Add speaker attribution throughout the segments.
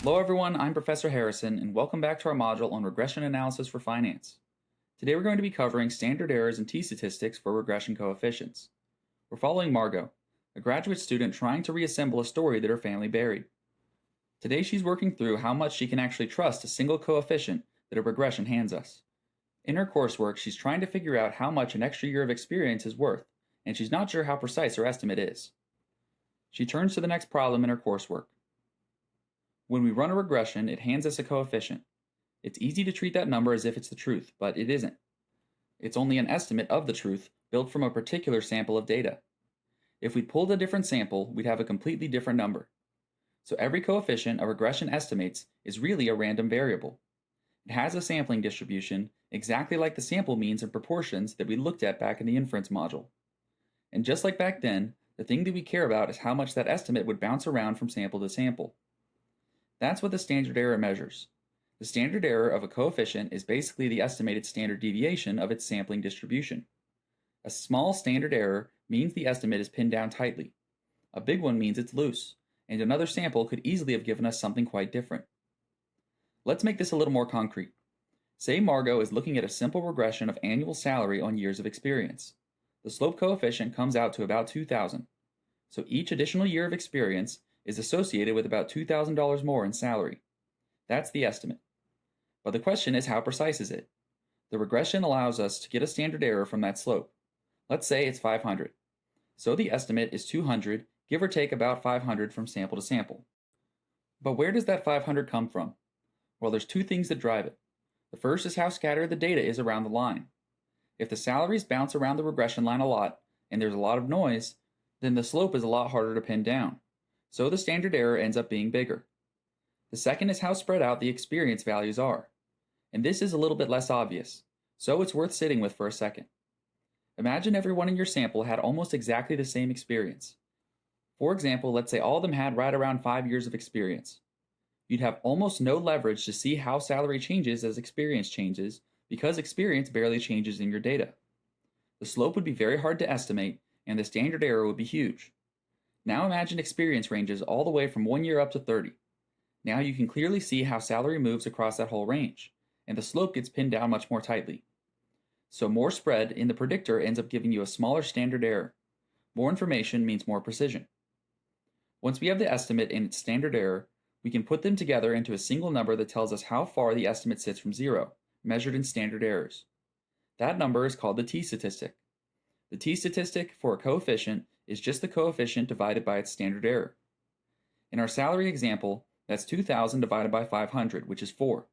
Speaker 1: Hello everyone, I'm Professor Harrison, and welcome back to our module on regression analysis for finance. Today we're going to be covering standard errors and t-statistics for regression coefficients. We're following Margot, a graduate student trying to reassemble a story that her family buried. Today she's working through how much she can actually trust a single coefficient that a regression hands us. In her coursework, she's trying to figure out how much an extra year of experience is worth, and she's not sure how precise her estimate is. She turns to the next problem in her coursework. When we run a regression, it hands us a coefficient. It's easy to treat that number as if it's the truth, but it isn't. It's only an estimate of the truth built from a particular sample of data. If we pulled a different sample, we'd have a completely different number. So every coefficient a regression estimates is really a random variable. It has a sampling distribution exactly like the sample means and proportions that we looked at back in the Inference module. And just like back then, the thing that we care about is how much that estimate would bounce around from sample to sample. That's what the standard error measures. The standard error of a coefficient is basically the estimated standard deviation of its sampling distribution. A small standard error means the estimate is pinned down tightly. A big one means it's loose, and another sample could easily have given us something quite different. Let's make this a little more concrete. Say Margot is looking at a simple regression of annual salary on years of experience. The slope coefficient comes out to about 2,000. So each additional year of experience is associated with about $2,000 more in salary. That's the estimate. But the question is, how precise is it? The regression allows us to get a standard error from that slope. Let's say it's 500. So the estimate is 200, give or take about 500 from sample to sample. But where does that 500 come from? Well, there's two things that drive it. The first is how scattered the data is around the line. If the salaries bounce around the regression line a lot, and there's a lot of noise, then the slope is a lot harder to pin down. So the standard error ends up being bigger. The second is how spread out the experience values are. And this is a little bit less obvious, so it's worth sitting with for a second. Imagine everyone in your sample had almost exactly the same experience. For example, let's say all of them had right around 5 years of experience. You'd have almost no leverage to see how salary changes as experience changes because experience barely changes in your data. The slope would be very hard to estimate, and the standard error would be huge. Now imagine experience ranges all the way from 1 year up to 30. Now you can clearly see how salary moves across that whole range, and the slope gets pinned down much more tightly. So more spread in the predictor ends up giving you a smaller standard error. More information means more precision. Once we have the estimate and its standard error, we can put them together into a single number that tells us how far the estimate sits from zero, measured in standard errors. That number is called the t-statistic. The t-statistic for a coefficient is just the coefficient divided by its standard error. In our salary example, that's 2,000 divided by 500, which is 4.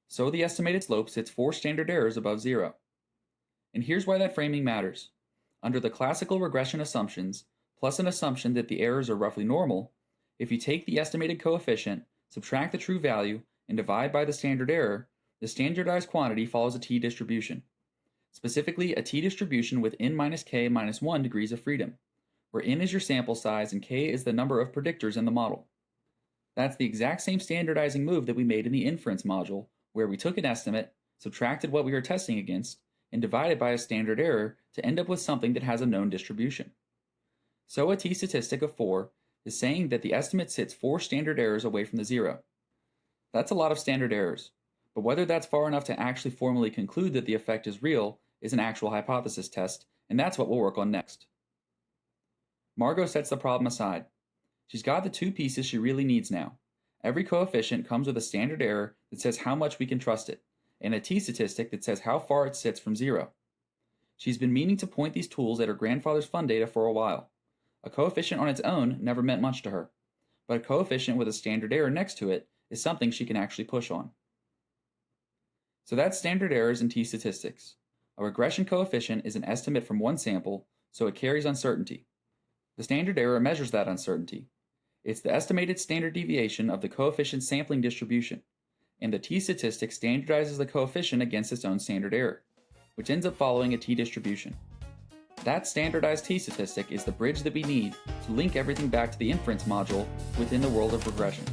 Speaker 1: So the estimated slope sits 4 standard errors above zero. And here's why that framing matters. Under the classical regression assumptions, plus an assumption that the errors are roughly normal, if you take the estimated coefficient, subtract the true value, and divide by the standard error, the standardized quantity follows a t-distribution. Specifically, a t-distribution with n minus k minus 1 degrees of freedom, where n is your sample size and k is the number of predictors in the model. That's the exact same standardizing move that we made in the Inference module, where we took an estimate, subtracted what we were testing against, and divided by a standard error to end up with something that has a known distribution. So a t-statistic of 4 is saying that the estimate sits 4 standard errors away from the zero. That's a lot of standard errors, but whether that's far enough to actually formally conclude that the effect is real is an actual hypothesis test, and that's what we'll work on next. Margot sets the problem aside. She's got the two pieces she really needs now. Every coefficient comes with a standard error that says how much we can trust it, and a t-statistic that says how far it sits from zero. She's been meaning to point these tools at her grandfather's fund data for a while. A coefficient on its own never meant much to her, but a coefficient with a standard error next to it is something she can actually push on. So that's standard errors in t-statistics. A regression coefficient is an estimate from one sample, so it carries uncertainty. The standard error measures that uncertainty. It's the estimated standard deviation of the coefficient sampling distribution, and the t-statistic standardizes the coefficient against its own standard error, which ends up following a t-distribution. That standardized t-statistic is the bridge that we need to link everything back to the Inference module within the world of regression.